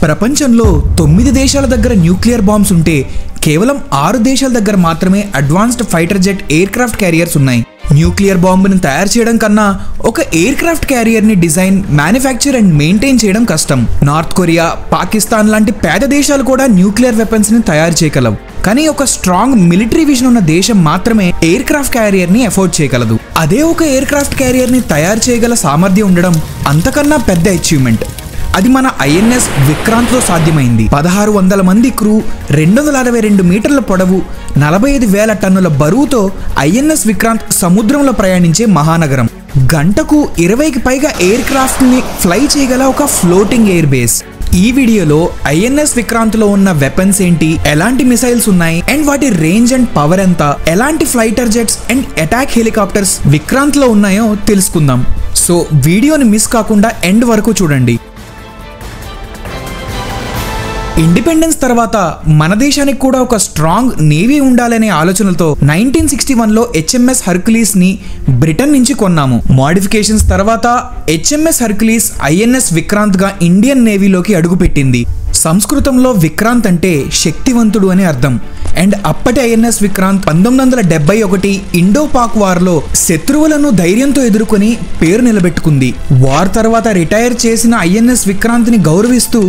ప్రపంచంలో 9 దేశాల దగ్గర న్యూక్లియర్ బాంబ్స్ ఉంటే కేవలం 6 దేశాల దగ్గర మాత్రమే advanced fighter jet air craft carriers ఉన్నాయి. న్యూక్లియర్ బాంబుని తయారు చేయడం కన్నా ఒక ఎయిర్ క్రాఫ్ట్ క్యారియర్ ని డిజైన్, మ్యానుఫ్యాక్చర్ అండ్ మెయింటైన్ చేయడం కష్టం. నార్త్ కొరియా, పాకిస్తాన్ లాంటి పేద దేశాలు కూడా న్యూక్లియర్ వెపన్స్ ని తయారు చేయగలవు. కానీ ఒక స్ట్రాంగ్ మిలిటరీ విజన్ ఉన్న దేశం మాత్రమే ఎయిర్ క్రాఫ్ట్ క్యారియర్ ని అఫోర్డ్ చేయగలదు. అదే ఒక ఎయిర్ క్రాఫ్ట్ క్యారియర్ ని తయారు చేయగల సామర్థ్యం ఉండడం అంతకన్నా పెద్ద అచీవ్మెంట్. అది మన ఐఎన్ఎస్ విక్రాంత్ లో సాధ్యమైంది. 1600 మంది క్రూ, 262 మీటర్ల పొడవు, 45,000 టన్నుల బరువుతో ఐఎన్ఎస్ విక్రాంత్ సముద్రంలో ప్రయాణించే మహానగరం. గంటకు 20కి పైగా ఎయిర్ క్రాఫ్ట్ ని ఫ్లై చేయగల ఒక ఫ్లోటింగ్ ఎయిర్ బేస్. ఈ వీడియోలో ఐఎన్ఎస్ విక్రాంత్ లో ఉన్న వెపన్స్ ఏంటి, ఎలాంటి మిసైల్స్ ఉన్నాయి అండ్ వాటి రేంజ్ అండ్ పవర్ ఎంత, ఎలాంటి fighter jets and attack helicopters Vikrant లో ఉన్నాయో తెలుసుకుందాం. సో వీడియోని మిస్ కాకుండా ఎండ్ వరకు చూడండి. ఇండిపెండెన్స్ తర్వాత మన దేశానికి కూడా ఒక స్ట్రాంగ్ నేవీ ఉండాలనే ఆలోచనలతో 1961లో హెచ్ఎంఎస్ హెర్క్యులీస్ ని బ్రిటన్ నుంచి కొన్నాము. మోడిఫికేషన్స్ తర్వాత హెచ్ఎంఎస్ హెర్క్యులీస్ ఐఎన్ఎస్ విక్రాంత్ గా ఇండియన్ నేవీలోకి అడుగుపెట్టింది. సంస్కృతంలో విక్రాంత్ అంటే శక్తివంతుడు అని అర్థం. అండ్ అప్పటి INS Vikrant 1971 Indo Pak war లో శత్రువులను ధైర్యంతో ఎదుర్కొని పేరు నిలబెట్టుకుంది. వార్ తర్వాత రిటైర్ చేసిన ఐఎన్ఎస్ విక్రాంత్ ని గౌరవిస్తూ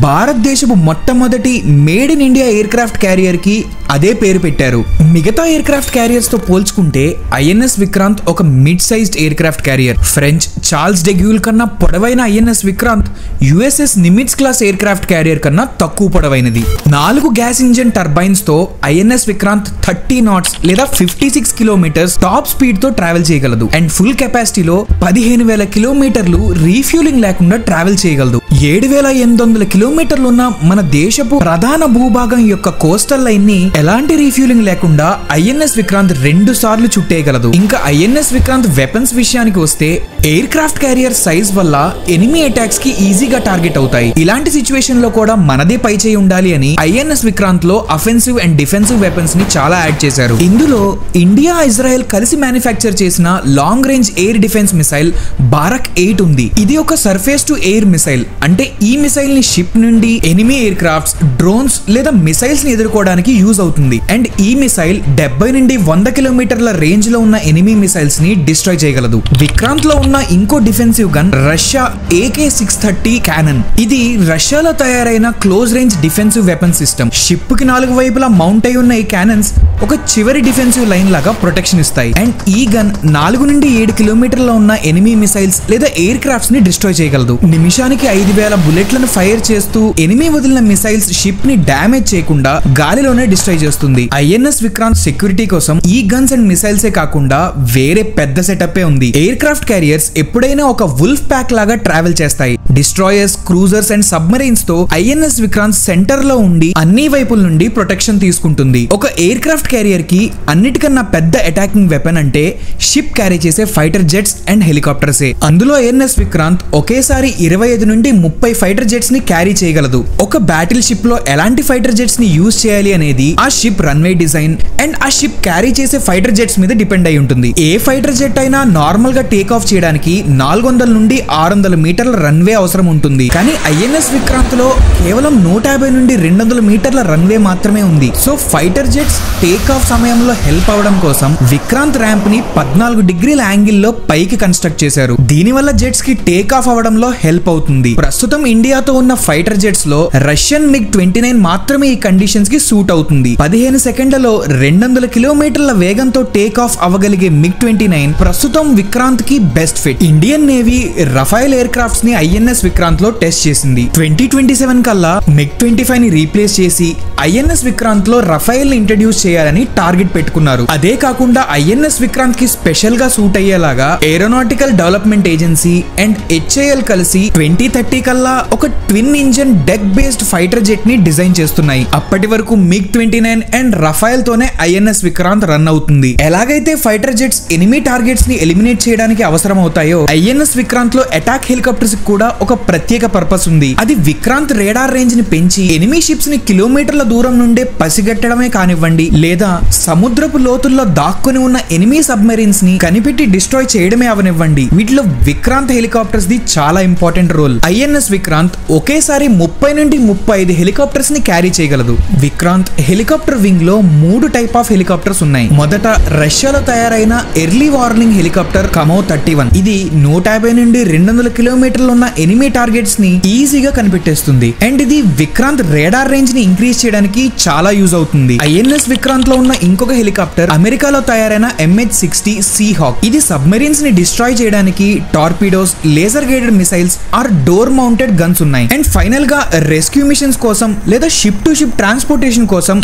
భారతదేశపు మొట్టమొదటి made in India air craft carrier కి అదే పేరు పెట్టారు. మిగతా ఎయిర్ క్రాఫ్ట్ క్యారియర్స్ తో పోల్చుకుంటే ఐఎన్ఎస్ విక్రాంత్ ఒక mid sized aircraft carrier. French Charles de Gaulle కన్నా పొడవైన INS Vikrant USS Nimitz class aircraft carrier కన్నా తక్కువ పొడవైనది. 4 గ్యాస్ ఇంజన్ టర్బైన్స్ తో ఐఎన్ఎస్ విక్రాంత్ 30 knots లేదా 56 కిలోమీటర్స్ టాప్ స్పీడ్ తో ట్రావెల్ చేయగలదు. అండ్ ఫుల్ కెపాసిటీలో 15,000 కిలోమీటర్లు రీఫ్యూలింగ్ లేకుండా ట్రావెల్ చేయగలదు. 7,800 కిలోమీటర్లు ఉన్న మన దేశపు ప్రధాన భూభాగం యొక్క కోస్టల్ లైన్ ని ఎలాంటి రీఫ్యూలింగ్ లేకుండా ఐఎన్ఎస్ విక్రాంత్ 2 సార్లు చుట్టేయగలదు. ఇంకా ఐఎన్ఎస్ విక్రాంత్ వెపన్స్ విషయానికి వస్తే ఎయిర్ క్రాఫ్ట్ క్యారియర్ సైజ్ వల్ల ఎనిమీ అటాక్స్ కి ఈజీగా టార్గెట్ అవుతాయి. ఇలాంటి సిచ్యువేషన్ లో కూడా మనదే పై చేయి ఉండాలి అని ఐఎన్ఎస్ విక్రాంత్ లో అఫెన్సివ్ అండ్ డిఫెన్సివ్ వెపన్స్ ని చాలా యాడ్ చేశారు. ఇందులో ఇండియా, ఇజ్రాయెల్ కలిసి మ్యానుఫ్యాక్చర్ చేసిన long range air defence missile Barack 8 ఉంది. ఇది ఒక సర్ఫేస్ టు ఎయిర్ మిసైల్. అంటే ఈ మిసైల్ ని షిప్ నుండి ఎనిమీ ఎయిర్ క్రాఫ్ట్స్, డ్రోన్స్ లేదా మిసైల్స్ ని ఎదుర్కోవడానికి యూజ్ అవుతుంది. అండ్ ఈ మిసైల్ 70 నుండి 100 కిలోమీటర్ల రేంజ్ లో ఉన్న ఎనిమీ మిసైల్స్ ని డిస్ట్రాయ్ చేయగలదు. విక్రాంత్ లో ఉన్న ఇంకో defensive gun Russia AK-630 canon. ఇది రష్యాలో తయారైన close range defensive weapon system. Ship కి 4 వైపులా మౌంట్ అయి ఉన్న ఈ క్యానన్స్ ఒక చివరి డిఫెన్సివ్ లైన్ లాగా ప్రొటెక్షన్ ఇస్తాయి. అండ్ ఈ గన్ 4 నుండి 7 కిలోమీటర్ల ఉన్న ఎనిమీ మిసైల్స్ లేదా ఎయిర్ క్రాఫ్ట్స్ ని డిస్ట్రాయ్ చేయగలదు. నిమిషానికి 5,000 బుల్లెట్లను ఫైర్ చేస్తూ ఎనిమీ వదిలిన మిసైల్స్ షిప్ ని డ్యామేజ్ చేయకుండా గాలిలోనే డిస్ట్రాయ్ చేస్తుంది. ఐఎన్ఎస్ విక్రాంత్ సెక్యూరిటీ కోసం ఈ గన్స్ అండ్ మిసైల్స్ కాకుండా వేరే పెద్ద సెటప్ ఉంది. ఎయిర్ క్రాఫ్ట్ క్యారియర్స్ ఎప్పుడైనా ఒక వుల్ఫ్ ప్యాక్ లాగా ట్రావెల్ చేస్తాయి. డిస్ట్రాయర్స్, క్రూజర్స్ అండ్ సబ్మరైన్స్ తో ఐఎన్ఎస్ విక్రాంత్ సెంటర్ లో ఉండి అన్ని వైపుల నుండి ప్రొటెక్షన్ తీసుకుంటుంది. ఒక ఎయిర్ క్రాఫ్ట్ క్యారియర్ కి అన్నిటికన్నా పెద్ద అటాకింగ్ వెపన్ అంటే షిప్ క్యారీ చేసే ఫైటర్ జెట్స్ అండ్ హెలికాప్టర్సే. అందులో ఐఎన్ఎస్ విక్రాంత్ ఒకేసారి 25 నుండి 30 ఫైటర్ జెట్స్ ని క్యారీ చేయగలదు. ఒక బ్యాటిల్ షిప్ లో ఎలాంటి ఫైటర్ జెట్స్ ని యూజ్ చేయాలి అనేది ఆ షిప్ రన్వే డిజైన్ అండ్ ఆ షిప్ క్యారీ చేసే ఫైటర్ జెట్స్ మీద డిపెండ్ అయి ఉంటుంది. ఏ ఫైటర్ జెట్ అయినా నార్మల్ గా టేక్ ఆఫ్ చేయడానికి 400 నుండి 600 మీటర్ల రన్వే అవసరం ఉంటుంది. కానీ ఐఎన్ఎస్ విక్రాంత్ లో కేవలం 150 నుండి 200 మీటర్ల రన్వే మాత్రమే ఉంది. So fighter jets take off సమయంలో హెల్ప్ అవడం కోసం విక్రాంత్ ర్యాంప్ ని 14 డిగ్రీల యాంగిల్ లో పైకి కన్స్ట్రక్ట్ చేశారు. దీనివల్ల జెట్స్ కి టేక్ ఆఫ్ అవడంలో హెల్ప్ అవుతుంది. ప్రస్తుతం ఇండియాతో ఉన్న ఫైటర్ జెట్స్ లో రష్యన్ MiG-29 మాత్రమే ఈ కండిషన్స్ కి సూట్ అవుతుంది. 15 సెకండ్లలో 200 కిలోమీటర్ల వేగంతో టేక్ ఆఫ్ అవ్వగలిగే MiG-29 ప్రస్తుతం విక్రాంత్ కి best fit. Indian navy Rafale aircrafts ని ఐఎన్ఎస్ విక్రాంత్ లో టెస్ట్ చేసింది. 2027 కల్లా MiG-25 ని రీప్లేస్ చేసి ఐఎన్ఎస్ విక్రాంత్ లో రఫైల్ ని ఇంట్రడ్యూస్ చేయాలని టార్గెట్ పెట్టుకున్నారు. అదే కాకుండా ఐఎన్ఎస్ విక్రాంత్ కి స్పెషల్ గా సూట్ అయ్యేలాగా aeronautical development agency and HAL కలిసి 2030 కల్లా ఒక twin engine deck based fighter jet ని డిజైన్ చేస్తున్నాయి. అప్పటి వరకు MiG-29 అండ్ రఫైల్ తోనే ఐఎన్ఎస్ విక్రాంత్ రన్ అవుతుంది. ఎలాగైతే ఫైటర్ జెట్స్ ఎనిమీ టార్గెట్స్ ని ఎలిమినేట్ చేయడానికి అవసరం అవుతాయో ఐఎన్ఎస్ విక్రాంత్ లో అటాక్ హెలికాప్టర్స్ కూడా ఒక ప్రత్యేక పర్పస్ ఉంది. అది విక్రాంత్ రేడార్ రేంజ్ ని పెంచి ఎనిమీ షిప్స్ ని కిలోమీటర్ల దూరం నుండే పసిగట్టడమే కానివ్వండి, లేదా సముద్రపు లోతుల్లో దాక్కుని ఉన్న ఎనిమీ సబ్మెరీన్స్ ని కనిపెట్టి డిస్ట్రాయ్ చేయడమే అవనివ్వండి, వీటిలో విక్రాంత్ హెలికాప్టర్స్ ది చాలా ఇంపార్టెంట్ రోల్. ఐఎన్ఎస్ విక్రాంత్ ఒకేసారి 30 నుండి 35 హెలికాప్టర్స్ ని క్యారీ చేయగలదు. విక్రాంత్ హెలికాప్టర్ వింగ్ లో 3 టైప్ ఆఫ్ హెలికాప్టర్స్ ఉన్నాయి. మొదట రష్యాలో తయారైన ఎర్లీ వార్నింగ్ హెలికాప్టర్ కమో 31. ఇది 150 నుండి 200 కిలోమీటర్లు ఉన్న ఎనిమీ టార్గెట్స్ ని ఈజీగా కనిపెట్టేస్తుంది. అండ్ ఇది విక్రాంత్ రేడార్ రేంజ్ ని ఇంక్రీజ్ చేయడానికి చాలా యూజ్ అవుతుంది. ఐఎన్ఎస్ విక్రాంత్ లో ఉన్న ఇంకొక హెలికాప్టర్ అమెరికాలో తయారైన MH-60 సీహాక్. ఇది సబ్మెరీన్స్ ని డిస్ట్రాయ్ చేయడానికి torpedoes, laser guided missiles or door mounted guns ఉన్నాయి. అండ్ ఫైనల్ గా రెస్క్యూ మిషన్స్ కోసం లేదా షిప్ టు షిప్ ట్రాన్స్పోర్టేషన్ కోసం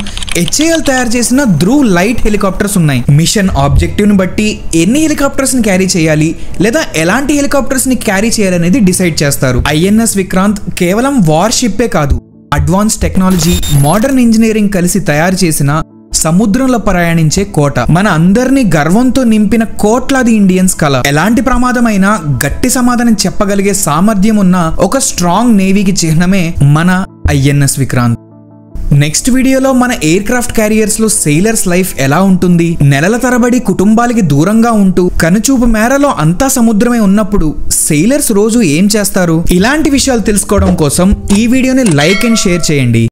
HAL తయారు చేసిన ధ్రువ్ లైట్ హెలికాప్టర్స్ ఉన్నాయి. మిషన్ ఆబ్జెక్టివ్ ని బట్టి ఎన్ని హెలికాప్టర్స్ ని క్యారీ చేయాలి లేదా ఎలాంటి హెలికాప్టర్స్ ని క్యారీ చేయాలనేది డిసైడ్ చేస్తారు. ఐఎన్ఎస్ విక్రాంత్ కేవలం వార్ షిప్పే కాదు, అడ్వాన్స్ టెక్నాలజీ, మోడర్న్ ఇంజనీరింగ్ కలిసి తయారు చేసిన సముద్రంలో ప్రయాణించే కోట. మన అందరినీ గర్వంతో నింపిన కోట్లాది ఇండియన్స్ కల. ఎలాంటి ప్రమాదమైనా గట్టి సమాధానం చెప్పగలిగే సామర్థ్యం ఉన్న ఒక స్ట్రాంగ్ నేవీకి చిహ్నమే మన ఐఎన్ఎస్ విక్రాంత్. నెక్స్ట్ వీడియోలో మన ఎయిర్ క్రాఫ్ట్ క్యారియర్స్ లో సెయిలర్స్ లైఫ్ ఎలా ఉంటుంది, నెలల తరబడి కుటుంబాలకి దూరంగా ఉంటూ కనుచూపు మేరలో అంతా సముద్రమే ఉన్నప్పుడు సెయిలర్స్ రోజు ఏం చేస్తారు, ఇలాంటి విషయాలు తెలుసుకోవడం కోసం ఈ వీడియోని లైక్ అండ్ షేర్ చేయండి.